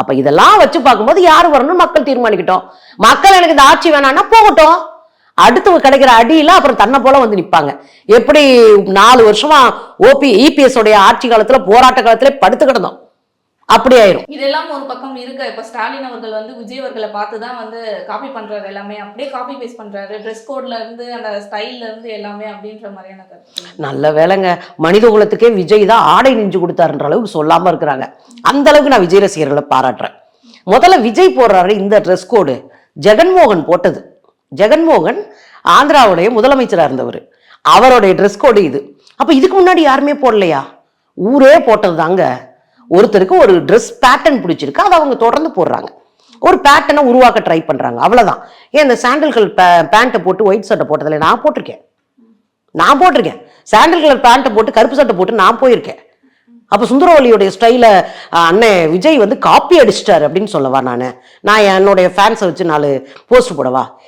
அப்ப இதெல்லாம் வச்சு பார்க்கும்போது யாரு வரணும்னு மக்கள் தீர்மானிக்கிட்டோம். மக்கள் எனக்கு இந்த ஆட்சி வேணாம்னா போகட்டும். அடுத்து கிடைக்கிற அடியில அப்புறம் தன்னை போல வந்து நிப்பாங்க. எப்படி 4 வருஷமா இபிஎஸ் உடைய ஆட்சி காலத்துல போராட்ட காலத்துல படுத்து கிடந்தோம். அப்படி ஆயிரும். இதெல்லாம் ஒரு பக்கம் இருக்கு. இப்ப ஸ்டாலின் அவர்கள் வந்து விஜய் அவர்களை பார்த்துதான் வந்து காப்பி பண்றாரு, எல்லாமே அப்படியே காப்பி பேஸ்ட் பண்றாரு. ட்ரெஸ் கோட்ல இருந்து அந்த ஸ்டைல்ல இருந்து எல்லாமே அப்படின்ற மாதிரியான கருத்து. நல்ல வேலைங்க, மனித குலத்துக்கே விஜய் தான் ஆடை நெஞ்சு கொடுத்தாருன்ற அளவுக்கு சொல்லாம இருக்கிறாங்க. அந்த அளவுக்கு நான் விஜய் ரசிகர்களை பாராட்டுறேன். முதல்ல விஜய் போடுறாரு இந்த ட்ரெஸ் கோடு ஜெகன்மோகன் போட்டது. ஜெகன்மோகன் ஆந்திராவுடைய முதலமைச்சராக இருந்தவர். அவருடைய ட்ரெஸ் கோடு இது. அப்ப இதுக்கு முன்னாடி யாருமே போடலையா? ஊரே போட்டது தாங்க. ஒருத்தருக்கு ஒரு ட்ரெஸ் பேட்டர்ன் பிடிச்சிருக்கு, அதை அவங்க தொடர்ந்து போடுறாங்க. ஒரு பேட்டர்னை உருவாக்க ட்ரை பண்றாங்க, அவ்வளவுதான். ஏன் இந்த சாண்டல்கள் பேண்ட்டை போட்டு ஒயிட் சட்டை போட்டதில்லை? நான் போட்டிருக்கேன். சாண்டல் கலர் பேண்ட்டை போட்டு கருப்பு சட்டை போட்டு நான் போயிருக்கேன். அப்போ சுந்தரவல்லியோடைய ஸ்டைல அண்ணன் விஜய் வந்து காப்பி அடிச்சிட்டாரு அப்படின்னு சொல்லவா? நான் என்னுடைய ஃபேன்ஸை வச்சு 4 போஸ்ட் போடவா?